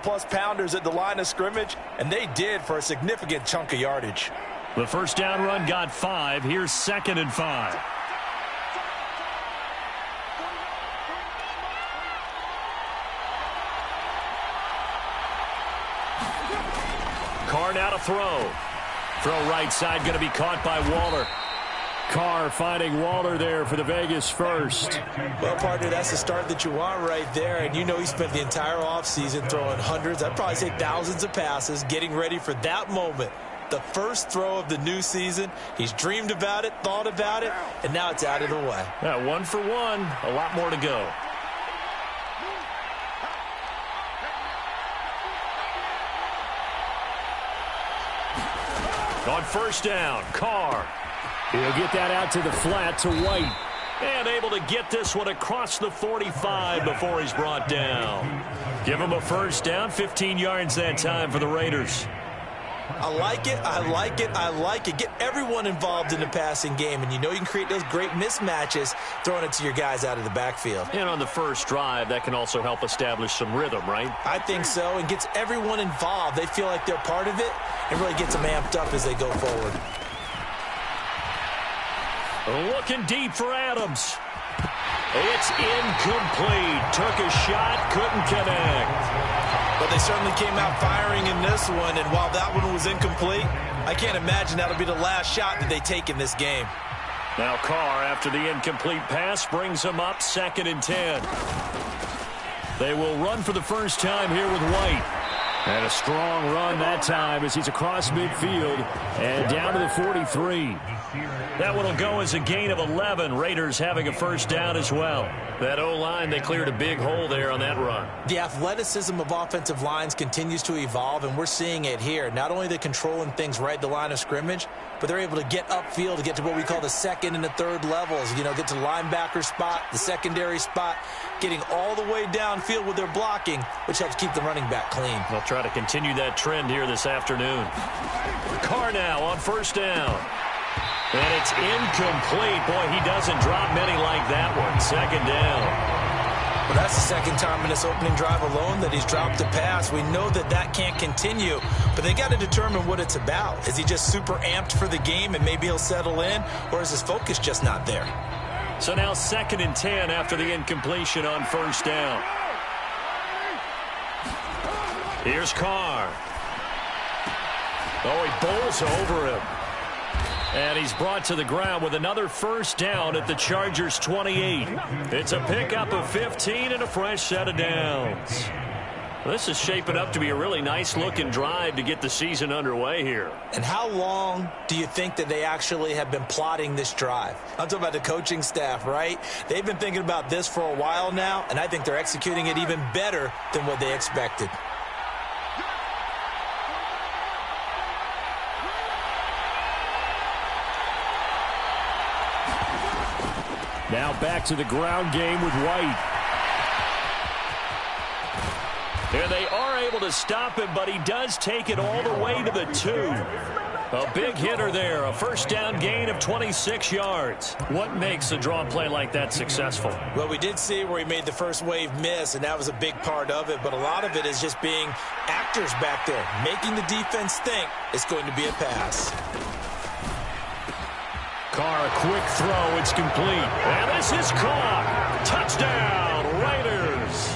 plus pounders at the line of scrimmage, and they did for a significant chunk of yardage. The first down run got 5. Here's 2nd and 5. Carr now to throw. Throw right side, going to be caught by Waller. Carr finding Waller there for the Vegas first. Well, partner, that's the start that you want right there. And you know he spent the entire offseason throwing hundreds, I'd probably say thousands of passes, getting ready for that moment. The first throw of the new season. He's dreamed about it, thought about it, and now it's out of the way. Yeah, 1 for 1. A lot more to go. On first down, Carr. He'll get that out to the flat to White. And able to get this one across the 45 before he's brought down. Give him a first down, 15 yards that time for the Raiders. I like it, I like it, I like it. Get everyone involved in the passing game, and you know you can create those great mismatches throwing it to your guys out of the backfield. And on the first drive, that can also help establish some rhythm, right? I think so, and gets everyone involved. They feel like they're part of it, and really gets them amped up as they go forward. Looking deep for Adams. It's incomplete. Took a shot, couldn't connect. But they certainly came out firing in this one, and while that one was incomplete, I can't imagine that'll be the last shot that they take in this game. Now Carr, after the incomplete pass, brings him up 2nd and 10. They will run for the first time here with White. And a strong run that time as he's across midfield and down to the 43. That one will go as a gain of 11. Raiders having a first down as well. That O-line, they cleared a big hole there on that run. The athleticism of offensive lines continues to evolve, and we're seeing it here. Not only are they controlling things right at the line of scrimmage, but they're able to get upfield to get to what we call the 2nd and the 3rd levels. You know, get to the linebacker spot, the secondary spot, getting all the way downfield with their blocking, which helps keep the running back clean. They'll try to continue that trend here this afternoon. Carr now on first down. And it's incomplete. Boy, he doesn't drop many like that one. 2nd down. Well, that's the 2nd time in this opening drive alone that he's dropped a pass. We know that that can't continue, but they got to determine what it's about. Is he just super amped for the game and maybe he'll settle in, or is his focus just not there? So now 2nd and 10 after the incompletion on first down. Here's Carr. Oh, he bowls over him. And he's brought to the ground with another first down at the Chargers' 28. It's a pickup of 15 and a fresh set of downs. This is shaping up to be a really nice-looking drive to get the season underway here. And how long do you think that they actually have been plotting this drive? I'm talking about the coaching staff, right? They've been thinking about this for a while now, and I think they're executing it even better than what they expected. Now back to the ground game with White. And they are able to stop him, but he does take it all the way to the 2. A big hitter there, a first down gain of 26 yards. What makes a draw play like that successful? Well, we did see where he made the first wave miss, and that was a big part of it, but a lot of it is just being actors back there, making the defense think it's going to be a pass. Carr, a quick throw, it's complete. And this is caught. Touchdown, Raiders.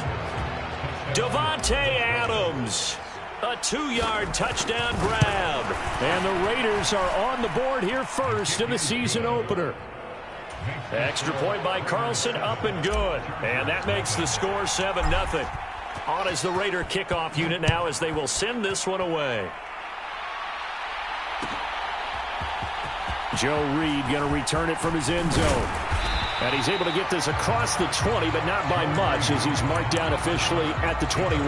Davante Adams. A 2-yard touchdown grab. And the Raiders are on the board here first in the season opener. Extra point by Carlson, up and good. And that makes the score 7-0. On is the Raider kickoff unit now as they will send this one away. Joe Reed going to return it from his end zone. And he's able to get this across the 20, but not by much as he's marked down officially at the 21.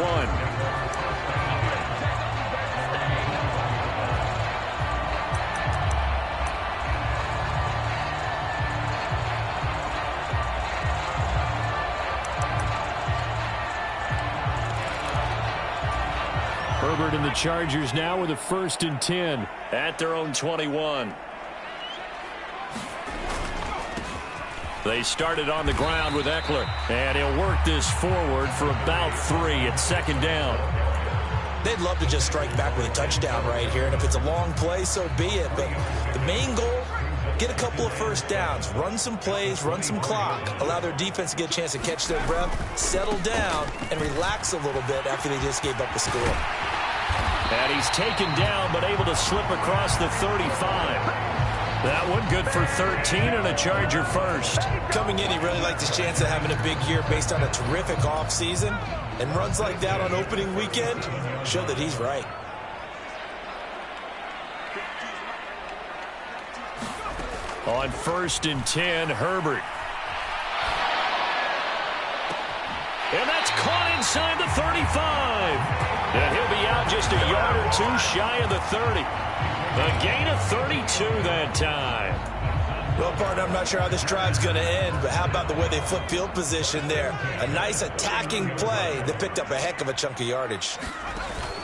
Herbert and the Chargers now with a 1st and 10 at their own 21. They started on the ground with Eckler, and he'll work this forward for about 3 at 2nd down. They'd love to just strike back with a touchdown right here, and if it's a long play, so be it. But the main goal, get a couple of first downs, run some plays, run some clock, allow their defense to get a chance to catch their breath, settle down, and relax a little bit after they just gave up the score. And he's taken down, but able to slip across the 35. That one good for 13 and a Charger first. Coming in, he really liked his chance of having a big year based on a terrific offseason. And runs like that on opening weekend show that he's right. On 1st and 10, Herbert. And that's caught inside the 35. And he'll be out just a yard or two shy of the 30. A gain of 32 that time. Well, partner, I'm not sure how this drive's going to end, but how about the way they flip field position there? A nice attacking play that picked up a heck of a chunk of yardage.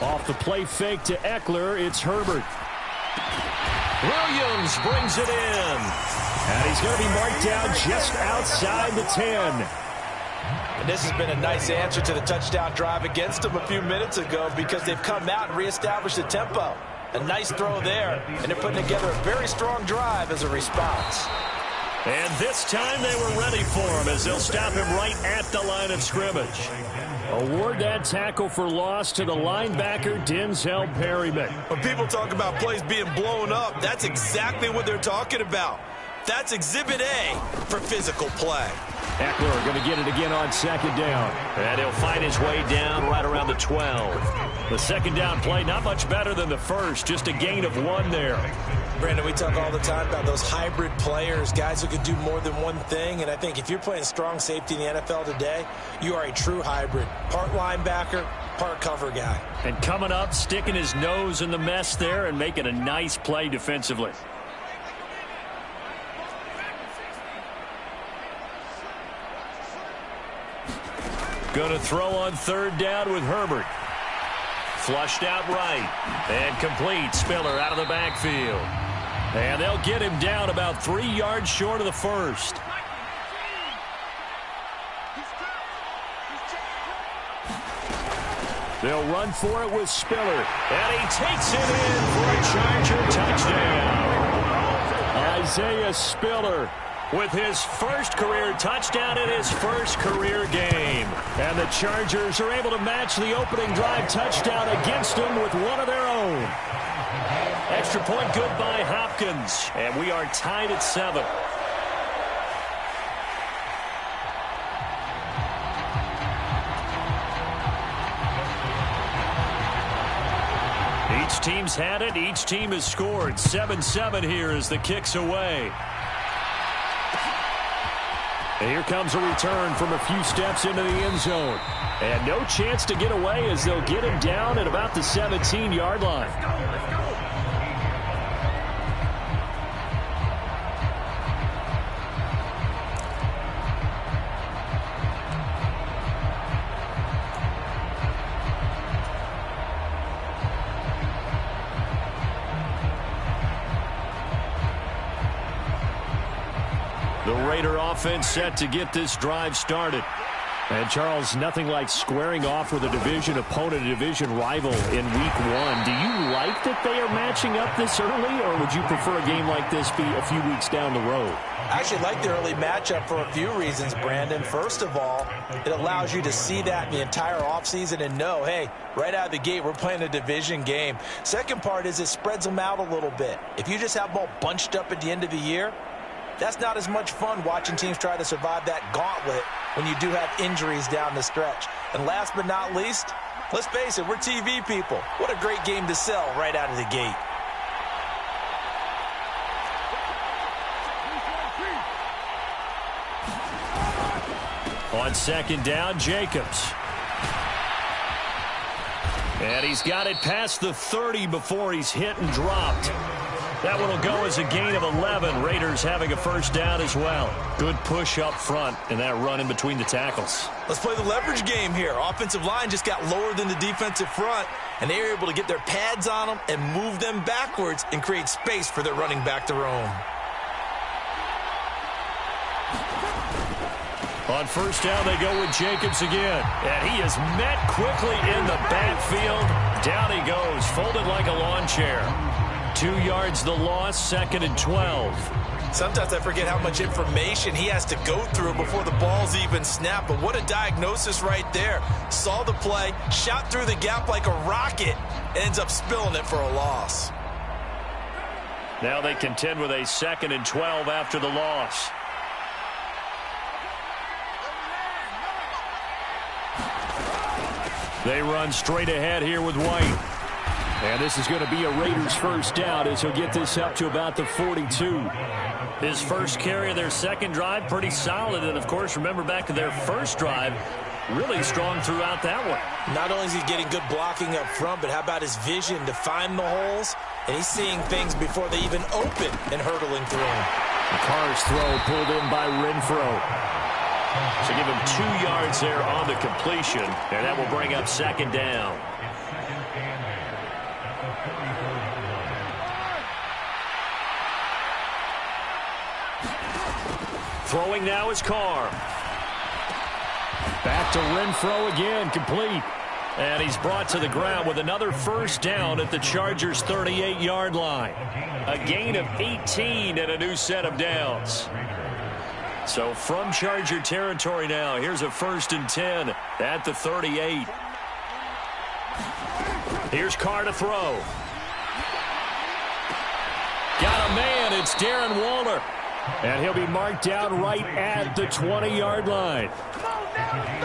Off the play fake to Eckler, it's Herbert. Williams brings it in. And he's going to be marked down just outside the 10. And this has been a nice answer to the touchdown drive against them a few minutes ago because they've come out and reestablished the tempo. A nice throw there, and they're putting together a very strong drive as a response. And this time they were ready for him as they'll stop him right at the line of scrimmage. Award that tackle for loss to the linebacker, Denzel Perryman. When people talk about plays being blown up, that's exactly what they're talking about. That's Exhibit A for physical play. Eckler going to get it again on 2nd down. And he'll find his way down right around the 12. The 2nd down play not much better than the first, just a gain of 1 there. Brandon, we talk all the time about those hybrid players, guys who can do more than one thing. And I think if you're playing strong safety in the NFL today, you are a true hybrid. Part linebacker, part cover guy. And coming up, sticking his nose in the mess there and making a nice play defensively. Going to throw on 3rd down with Herbert. Flushed out right. And complete. Spiller out of the backfield. And they'll get him down about 3 yards short of the first. They'll run for it with Spiller. And he takes it in for a Charger touchdown. Isaiah Spiller with his first career touchdown in his first career game. And the Chargers are able to match the opening drive touchdown against them with one of their own. Extra point good by Hopkins. And we are tied at 7. Each team's had it. Each team has scored. 7-7 here as the kick's away. And here comes a return from a few steps into the end zone. And no chance to get away as they'll get him down at about the 17-yard line. The Raider offense set to get this drive started. And, Charles, nothing like squaring off with a division opponent, a division rival in Week 1. Do you like that they are matching up this early, or would you prefer a game like this be a few weeks down the road? I actually like the early matchup for a few reasons, Brandon. First of all, it allows you to see that in the entire offseason and know, hey, right out of the gate, we're playing a division game. Second part is it spreads them out a little bit. If you just have them all bunched up at the end of the year, that's not as much fun watching teams try to survive that gauntlet when you do have injuries down the stretch. And last but not least, let's face it, we're TV people. What a great game to sell right out of the gate. On 2nd down, Jacobs. And he's got it past the 30 before he's hit and dropped. That one will go as a gain of 11. Raiders having a first down as well. Good push up front and that run in between the tackles. Let's play the leverage game here. Offensive line just got lower than the defensive front, and they were able to get their pads on them and move them backwards and create space for their running back to roam. On first down, they go with Jacobs again. And he is met quickly in the backfield. Down he goes, folded like a lawn chair. 2 yards the loss, 2nd and 12. Sometimes I forget how much information he has to go through before the ball's even snapped. But what a diagnosis right there. Saw the play, shot through the gap like a rocket, ends up spilling it for a loss. Now they contend with a 2nd and 12 after the loss. They run straight ahead here with White. And this is going to be a Raiders first down as he'll get this up to about the 42. His first carry of their second drive, pretty solid. And, of course, remember back to their first drive, really strong throughout that one. Not only is he getting good blocking up front, but how about his vision to find the holes? And he's seeing things before they even open and hurdling through them. Carr's throw pulled in by Renfro. So give him 2 yards there on the completion, and that will bring up 2nd down. Throwing now is Carr. Back to Renfro again, complete. And he's brought to the ground with another first down at the Chargers' 38-yard line. A gain of 18 and a new set of downs. So from Charger territory now, here's a 1st and 10 at the 38. Here's Carr to throw. Got a man, it's Darren Waller. And he'll be marked down right at the 20-yard line.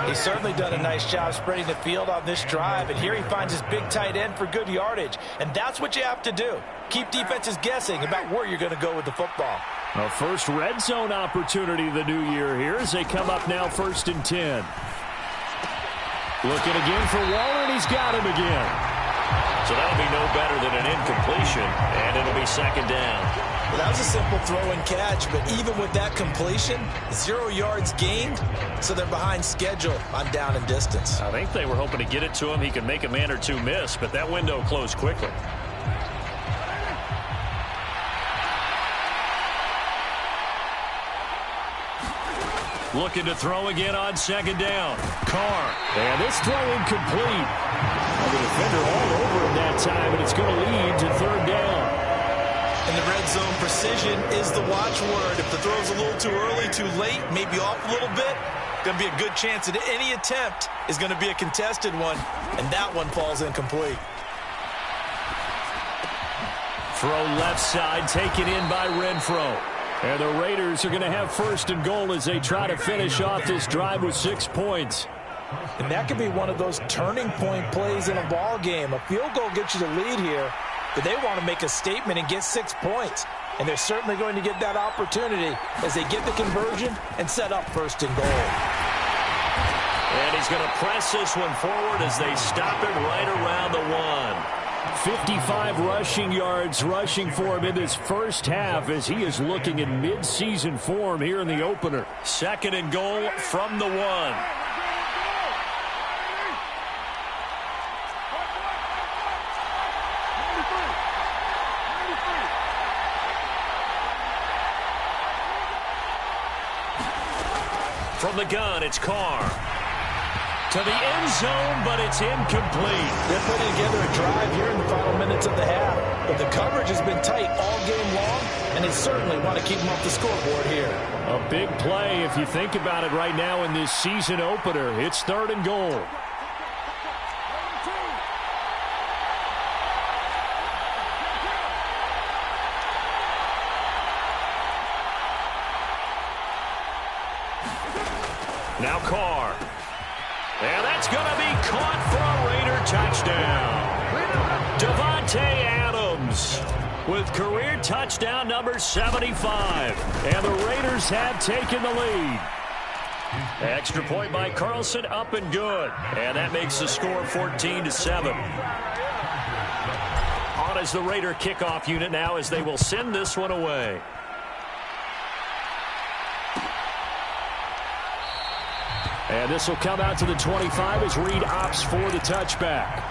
He's certainly done a nice job spreading the field on this drive, and here he finds his big tight end for good yardage. And that's what you have to do. Keep defenses guessing about where you're going to go with the football. A first red zone opportunity the new year here as they come up now 1st and 10. Looking again for Waller, and he's got him again. So that'll be no better than an incompletion, and it'll be 2nd down. Well, that was a simple throw and catch, but even with that completion, 0 yards gained, so they're behind schedule on down and distance. I think they were hoping to get it to him. He could make a man or two miss, but that window closed quickly. Looking to throw again on 2nd down. Carr. And this throw incomplete. The defender all over him that time, and it's going to lead to 3rd down. And the red zone precision is the watchword. If the throw's a little too early, too late, maybe off a little bit, going to be a good chance that any attempt is going to be a contested one, and that one falls incomplete. Throw left side, taken in by Renfro. And the Raiders are going to have 1st and goal as they try to finish off this drive with 6 points. And that could be one of those turning point plays in a ball game. A field goal gets you the lead here, but they want to make a statement and get 6 points. And they're certainly going to get that opportunity as they get the conversion and set up 1st and goal. And he's going to press this one forward as they stop it right around the 1. 55 rushing yards rushing for him in this first half as he is looking in mid-season form here in the opener. 2nd and goal from the 1. From the gun, it's Carr. To the end zone, but it's incomplete. They're putting together a drive here in the final minutes of the half, but the coverage has been tight all game long, and they certainly want to keep them off the scoreboard here. A big play if you think about it right now in this season opener. It's 3rd and goal. Now Carr. And that's going to be caught for a Raider touchdown. Davante Adams with career touchdown number 75. And the Raiders have taken the lead. Extra point by Carlson, up and good. And that makes the score 14-7. On is the Raider kickoff unit now as they will send this one away. And this will come out to the 25 as Reed opts for the touchback.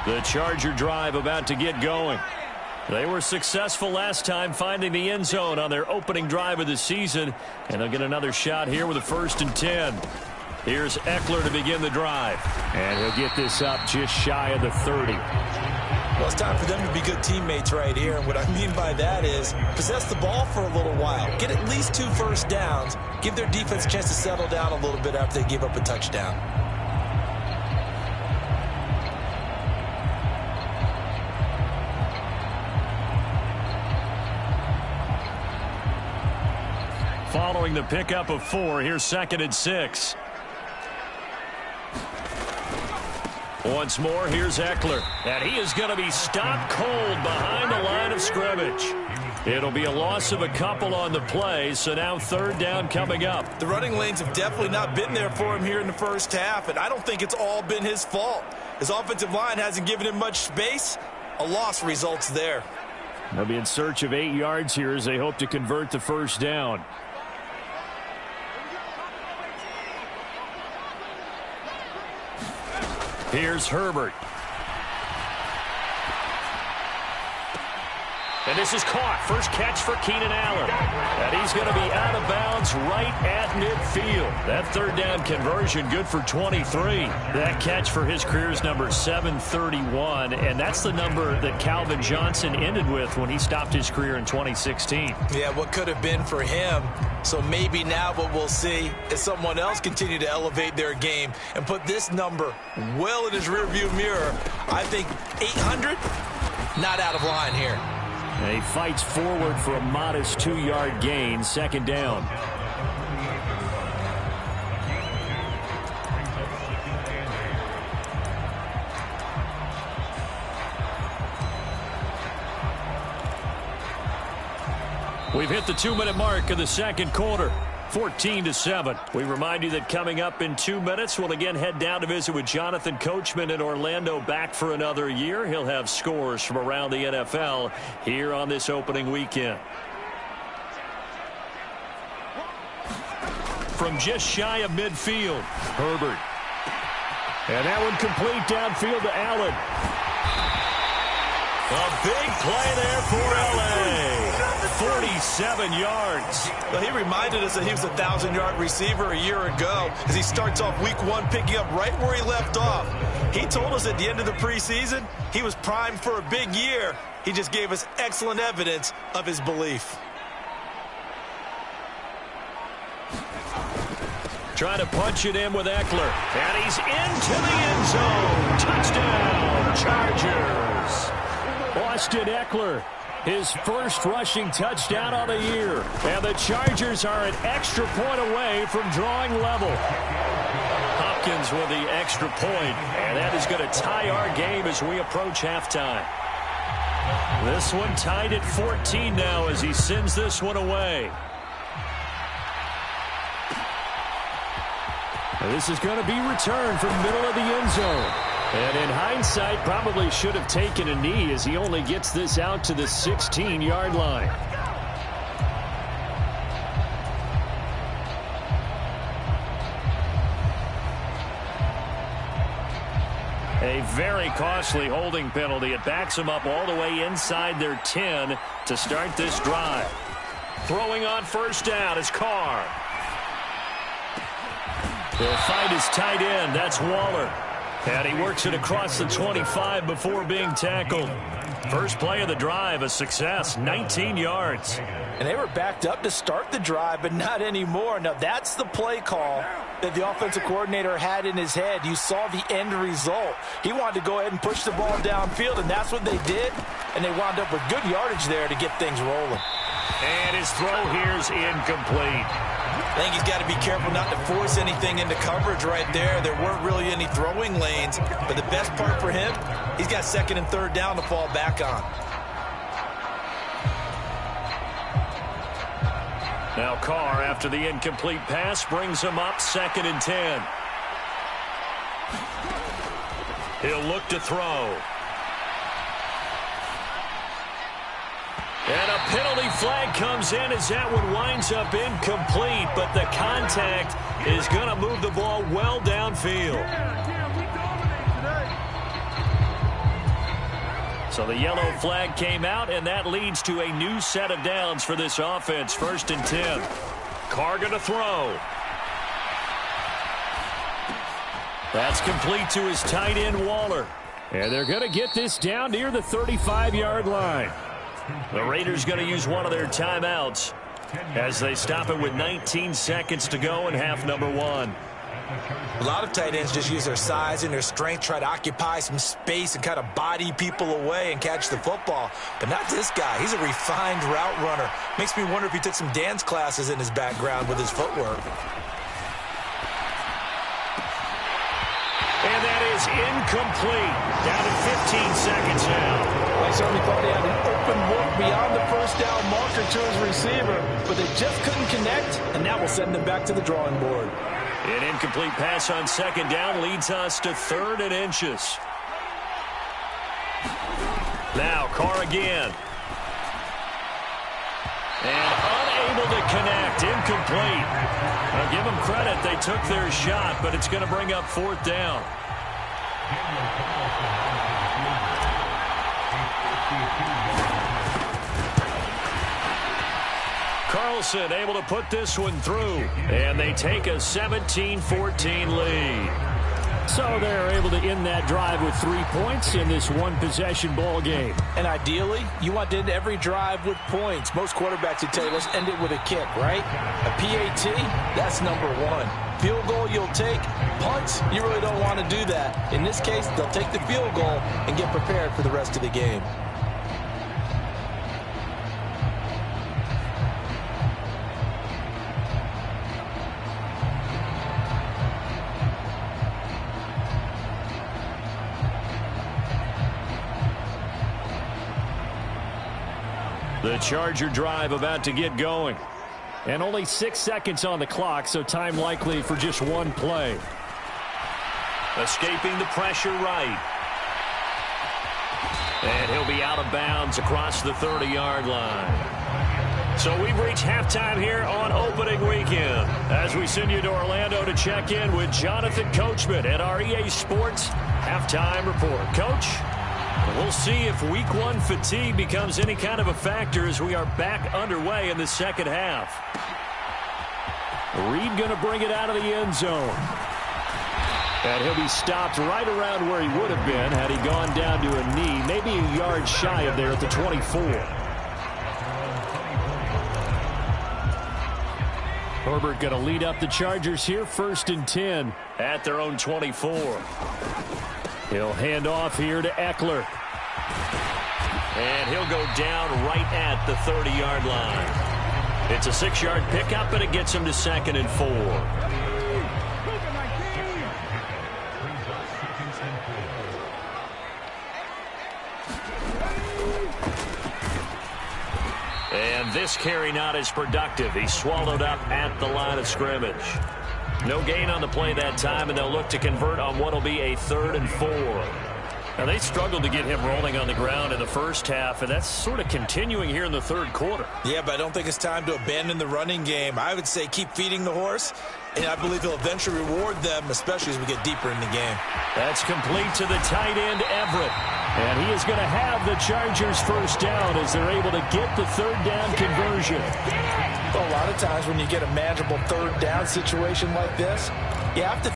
The Charger drive about to get going. They were successful last time finding the end zone on their opening drive of the season, and they'll get another shot here with a 1st and 10. Here's Eckler to begin the drive, and he'll get this up just shy of the 30. Well, it's time for them to be good teammates right here, and what I mean by that is possess the ball for a little while, get at least 2 first downs, give their defense a chance to settle down a little bit after they give up a touchdown. Following the pickup of 4, here's 2nd and 6. Once more, here's Eckler. And he is going to be stopped cold behind the line of scrimmage. It'll be a loss of a couple on the play, so now 3rd down coming up. The running lanes have definitely not been there for him here in the first half, and I don't think it's all been his fault. His offensive line hasn't given him much space. A loss results there. They'll be in search of 8 yards here as they hope to convert the 1st down. Here's Herbert. And this is caught. First catch for Keenan Allen. And he's going to be out of bounds right at midfield. That 3rd down conversion good for 23. That catch for his career's number 731. And that's the number that Calvin Johnson ended with when he stopped his career in 2016. Yeah, what could have been for him. So maybe now what we'll see is someone else continue to elevate their game and put this number well in his rearview mirror. I think 800, not out of line here. And he fights forward for a modest 2-yard gain, 2nd down. We've hit the 2-minute mark of the 2nd quarter. 14-7. We remind you that coming up in 2 minutes, we'll again head down to visit with Jonathan Coachman in Orlando, back for another year. He'll have scores from around the NFL here on this opening weekend. From just shy of midfield, Herbert. And that one complete downfield to Allen. A big play there for L.A. 47 yards. Well, he reminded us that he was a 1,000-yard receiver a year ago as he starts off week 1 picking up right where he left off. He told us at the end of the preseason he was primed for a big year. He just gave us excellent evidence of his belief. Trying to punch it in with Eckler. And he's into the end zone. Touchdown, Chargers. Austin Eckler, his first rushing touchdown on the year. And the Chargers are an extra point away from drawing level. Hopkins with the extra point. And that is going to tie our game as we approach halftime. This one tied at 14 now as he sends this one away. And this is going to be returned from middle of the end zone. And in hindsight, probably should have taken a knee as he only gets this out to the 16-yard line. A very costly holding penalty. It backs them up all the way inside their 10 to start this drive. Throwing on 1st down is Carr. He'll find his tight end. That's Waller. And he works it across the 25 before being tackled. First play of the drive, a success, 19 yards. And they were backed up to start the drive, but not anymore. Now, that's the play call that the offensive coordinator had in his head. You saw the end result. He wanted to go ahead and push the ball downfield, and that's what they did. And they wound up with good yardage there to get things rolling. And his throw here's incomplete. I think he's got to be careful not to force anything into coverage right there. There weren't really any throwing lanes, but the best part for him, he's got 2nd and 3rd down to fall back on. Now Carr, after the incomplete pass, brings him up 2nd and 10. He'll look to throw. And a penalty flag comes in as that one winds up incomplete, but the contact is going to move the ball well downfield. So the yellow flag came out, and that leads to a new set of downs for this offense. 1st and 10. Carr going to throw. That's complete to his tight end, Waller. And they're going to get this down near the 35-yard line. The Raiders going to use one of their timeouts as they stop it with 19 seconds to go in half number 1. A lot of tight ends just use their size and their strength, try to occupy some space and kind of body people away and catch the football. But not this guy. He's a refined route runner. Makes me wonder if he took some dance classes in his background with his footwork. And that is incomplete. Down to 15 seconds now. I certainly thought he had an open look beyond the first down marker to his receiver, but they just couldn't connect, and that will send them back to the drawing board. An incomplete pass on 2nd down leads us to 3rd and inches. Now Carr again. And unable to connect. Incomplete. I'll give them credit. They took their shot, but it's going to bring up 4th down. Carlson able to put this one through, and they take a 17-14 lead. So they're able to end that drive with 3 points in this one-possession ball game. And ideally, you want to end every drive with points. Most quarterbacks would tell you, let's end it with a kick, right? A PAT, that's number 1. Field goal you'll take. Punts, you really don't want to do that. In this case, they'll take the field goal and get prepared for the rest of the game. The Charger drive about to get going. And only 6 seconds on the clock, so time likely for just one play. Escaping the pressure right. And he'll be out of bounds across the 30-yard line. So we've reached halftime here on opening weekend as we send you to Orlando to check in with Jonathan Coachman at our EA Sports Halftime Report. Coach? We'll see if Week 1 fatigue becomes any kind of a factor as we are back underway in the second half. Reed going to bring it out of the end zone. And he'll be stopped right around where he would have been had he gone down to a knee, maybe a yard shy of there at the 24. Herbert going to lead up the Chargers here, 1st and 10 at their own 24. He'll hand off here to Eckler. And he'll go down right at the 30-yard line. It's a 6-yard pickup, and it gets him to 2nd and 4. And this carry not as productive. He's swallowed up at the line of scrimmage. No gain on the play that time, and they'll look to convert on what will be a 3rd and 4. Now, they struggled to get him rolling on the ground in the first half, and that's sort of continuing here in the 3rd quarter. Yeah, but I don't think it's time to abandon the running game. I would say keep feeding the horse, and I believe he'll eventually reward them, especially as we get deeper in the game. That's complete to the tight end, Everett. And he is going to have the Chargers 1st down as they're able to get the 3rd down conversion. Well, a lot of times when you get a manageable 3rd down situation like this, you have to